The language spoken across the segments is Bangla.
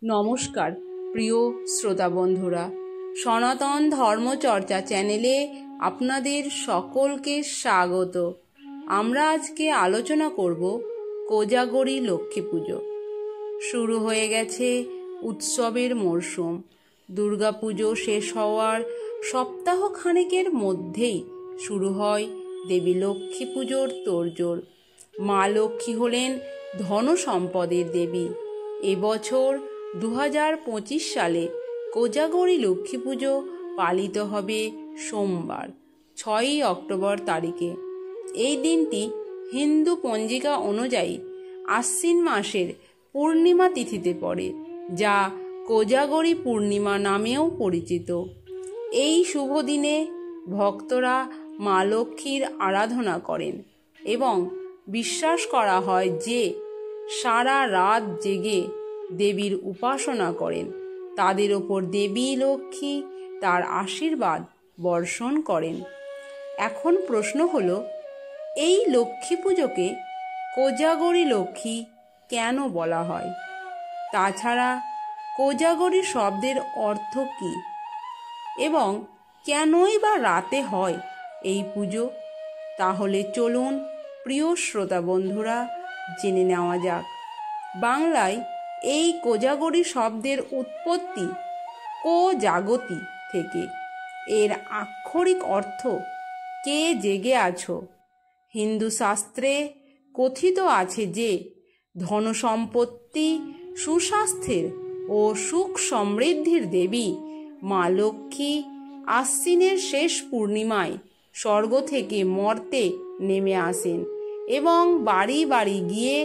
নমস্কার প্রিয় শ্রোতা বন্ধুরা, সনাতন ধর্মচর্চা চ্যানেলে আপনাদের সকলকে স্বাগত। আমরা আজকে আলোচনা করব কোজাগরী লক্ষ্মী পুজো। শুরু হয়ে গেছে উৎসবের মরশুম। দুর্গাপুজো শেষ হওয়ার সপ্তাহখানেকের মধ্যেই শুরু হয় দেবী লক্ষ্মী পুজোর তোড়জোড়। মা লক্ষ্মী হলেন ধন সম্পদের দেবী। এবছর 2025 সালে কোজাগরী লক্ষ্মী পুজো পালিত হবে সোমবার 6ই অক্টোবর তারিখে। এই দিনটি হিন্দু পঞ্জিকা অনুযায়ী আশ্বিন মাসের পূর্ণিমা তিথিতে পড়ে, যা কোজাগরী পূর্ণিমা নামেও পরিচিত। এই শুভ দিনে ভক্তরা মা লক্ষ্মীর আরাধনা করেন এবং বিশ্বাস করা হয় যে সারা রাত জেগে দেবীর উপাসনা করেন তাদের ওপর দেবী লক্ষ্মী তার আশীর্বাদ বর্ষণ করেন। এখন প্রশ্ন হলো, এই লক্ষ্মী পুজোকে কোজাগরী লক্ষ্মী কেন বলা হয়? তাছাড়া কোজাগরী শব্দের অর্থ কী এবং কেনই বা রাতে হয় এই পুজো? তাহলে চলুন প্রিয় শ্রোতা বন্ধুরা, জেনে নেওয়া যাক। বাংলায় এই কোজাগরী শব্দের উৎপত্তি কোজাগতি থেকে। এর আক্ষরিক অর্থ কে জেগে আছো। হিন্দু শাস্ত্রে কথিত আছে যে ধনসম্পত্তি, সুস্বাস্থ্যের ও সুখ সমৃদ্ধির দেবী মা লক্ষ্মী আশ্বিনের শেষ পূর্ণিমায় স্বর্গ থেকে মর্তে নেমে আসেন এবং বাড়ি বাড়ি গিয়ে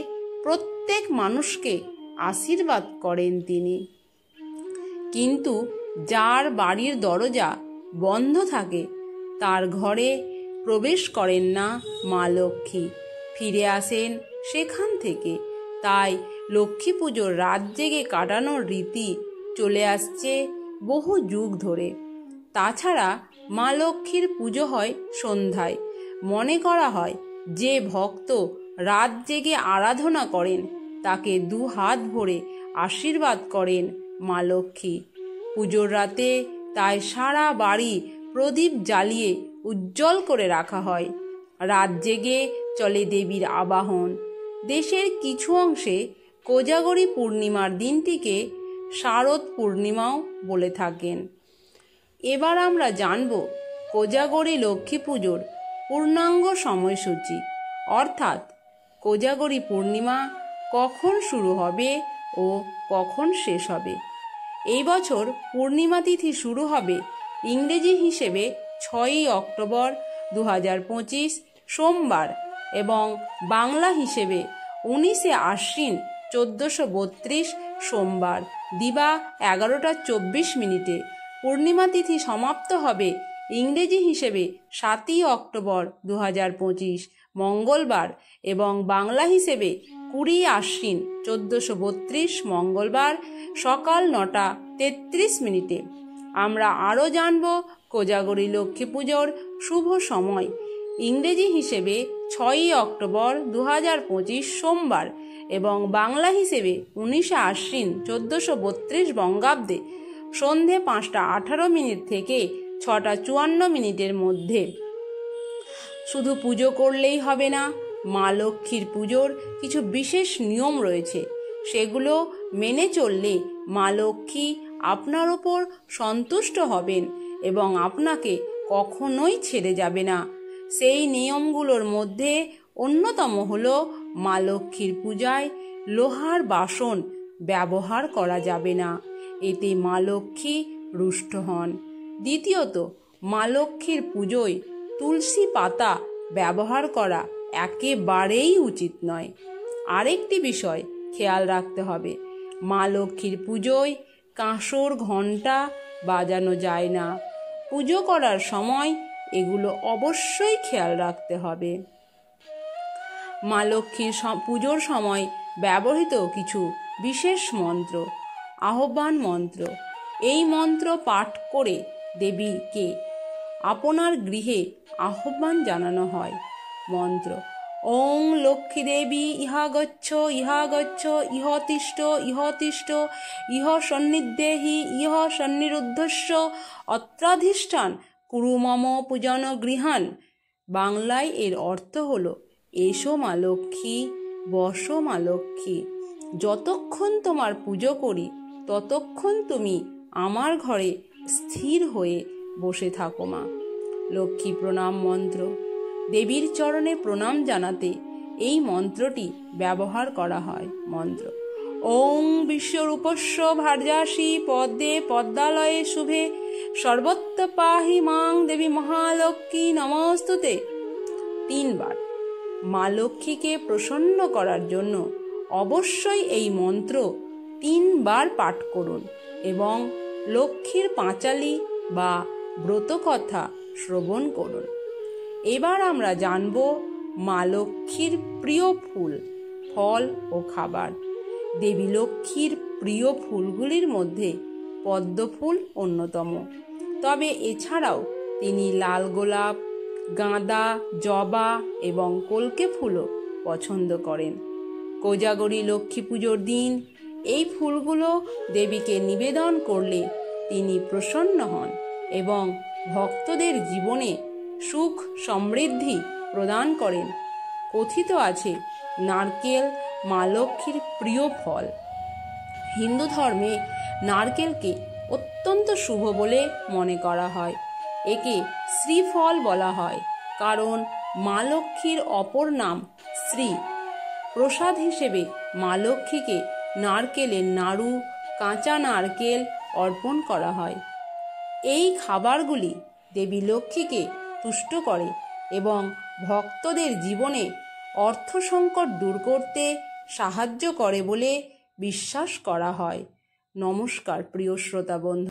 প্রত্যেক মানুষকে আশীর্বাদ করেন তিনি। কিন্তু যার বাড়ির দরজা বন্ধ থাকে তার ঘরে প্রবেশ করেন না মা লক্ষ্মী, ফিরে আসেন সেখান থেকে। তাই লক্ষ্মী পুজোর রাত জেগে কাটানোর রীতি চলে আসছে বহু যুগ ধরে। তাছাড়া মা লক্ষ্মীর পুজো হয় সন্ধ্যায়। মনে করা হয় যে ভক্ত রাত জেগে আরাধনা করেন তাকে দু হাত ভরে আশীর্বাদ করেন মা লক্ষ্মী। পুজোর রাতে তাই সারা বাড়ি প্রদীপ জ্বালিয়ে উজ্জ্বল করে রাখা হয়। রাত জেগে চলে দেবীর আবাহন। দেশের কিছু অংশে কোজাগরী পূর্ণিমার দিনটিকে শারদ পূর্ণিমাও বলে থাকেন। এবার আমরা জানব কোজাগরী লক্ষ্মী পুজোর পূর্ণাঙ্গ সময়সূচি, অর্থাৎ কোজাগরী পূর্ণিমা কখন শুরু হবে ও কখন শেষ হবে। এই বছর পূর্ণিমা তিথি শুরু হবে ইংরেজি হিসেবে 6ই অক্টোবর 2025 সোমবার এবং বাংলা হিসেবে 19শে আশ্বিন 1432 সোমবার দিবা 11টা 24 মিনিটে। পূর্ণিমা তিথি সমাপ্ত হবে ইংরেজি হিসেবে 7ই অক্টোবর 2025 মঙ্গলবার এবং বাংলা হিসেবে 20 আশ্বিন 1432 মঙ্গলবার সকাল 9টা 33 মিনিটে। আমরা আরও জানব কোজাগরী লক্ষ্মী পুজোর শুভ সময়। ইংরেজি হিসেবে 6ই অক্টোবর 2025 সোমবার এবং বাংলা হিসেবে 19শে আশ্বিন 1432 বঙ্গাব্দে সন্ধে 5টা 18 মিনিট থেকে 6টা 54 মিনিটের মধ্যে। শুধু পুজো করলেই হবে না, মা লক্ষ্মীর পুজোর কিছু বিশেষ নিয়ম রয়েছে। সেগুলো মেনে চললে মা লক্ষ্মী আপনার ওপর সন্তুষ্ট হবেন এবং আপনাকে কখনোই ছেড়ে যাবে না। সেই নিয়মগুলোর মধ্যে অন্যতম হলো মা লক্ষ্মীর পূজায় লোহার বাসন ব্যবহার করা যাবে না, এতে মা লক্ষ্মী রুষ্ট হন। দ্বিতীয়ত, মা লক্ষ্মীর পুজোয় তুলসী পাতা ব্যবহার করা একেবারেই উচিত নয়। আরেকটি বিষয় খেয়াল রাখতে হবে, মা লক্ষ্মীর পুজোয় কাঁসর ঘণ্টা বাজানো যায় না। পুজো করার সময় এগুলো অবশ্যই খেয়াল রাখতে হবে। মা লক্ষ্মীর পুজোর সময় ব্যবহৃত কিছু বিশেষ মন্ত্র, আহ্বান মন্ত্র। এই মন্ত্র পাঠ করে দেবীকে আপনার গৃহে আহ্বান জানানো হয়। মন্ত্র: ওং লক্ষ্মী দেবী ইহা গচ্ছ ইহা গচ্ছ ইহ তিষ্ঠ ইহ তিষ্ঠ ইহ সন্নিধেহি ইহ সন্নিরুদ্ধস্য অত্রাধিষ্ঠান কুরু মম পূজন গৃহান। বাংলায় এর অর্থ হলো, এসো মা লক্ষ্মী, বসো মা লক্ষ্মী, যতক্ষণ তোমার পুজো করি ততক্ষণ তুমি আমার ঘরে স্থির হয়ে বসে থাকো মা। লক্ষ্মী প্রণাম মন্ত্র। দেবীর চরণে প্রণাম জানাতে এই মন্ত্রটি ব্যবহার করা হয়। মন্ত্র: ওং বিশ্বরূপস্য ভার্যাসি পদ্মে পদ্মালয়ে শুভে সর্বত্র পাহি মাং দেবী মহালক্ষ্মী নমস্তুতে। 3 বার। মা লক্ষ্মীকে প্রসন্ন করার জন্য অবশ্যই এই মন্ত্র 3 বার পাঠ করুন এবং লক্ষ্মীর পাঁচালী বা ব্রতকথা শ্রবণ করুন। এবার আমরা জানব মা লক্ষ্মীর প্রিয় ফুল, ফল ও খাবার। দেবী লক্ষ্মীর প্রিয় ফুলগুলির মধ্যে পদ্ম ফুল অন্যতম, তবে এছাড়াও তিনি লাল গোলাপ, গাঁদা, জবা এবং কলকে ফুলও পছন্দ করেন। কোজাগরী লক্ষ্মী পুজোর দিন এই ফুলগুলো দেবীকে নিবেদন করলে তিনি প্রসন্ন হন এবং ভক্তদের জীবনে সুখ সমৃদ্ধি প্রদান করেন। কথিত আছে, নারকেল মা লক্ষ্মীর প্রিয় ফল। হিন্দু ধর্মে নারকেলকে অত্যন্ত শুভ বলে মনে করা হয়। একে শ্রীফল বলা হয় কারণ মা লক্ষ্মীর অপর নাম শ্রী। প্রসাদ হিসেবে মা লক্ষ্মীকে নারকেলের নাড়ু, কাঁচা নারকেল অর্পণ করা হয়। এই খাবারগুলি দেবী লক্ষ্মীকে তুষ্ট করে এবং ভক্তদের জীবনে অর্থ সংকট দূর করতে সাহায্য করে বলে বিশ্বাস করা হয়। নমস্কার প্রিয় শ্রোতা বন্ধু।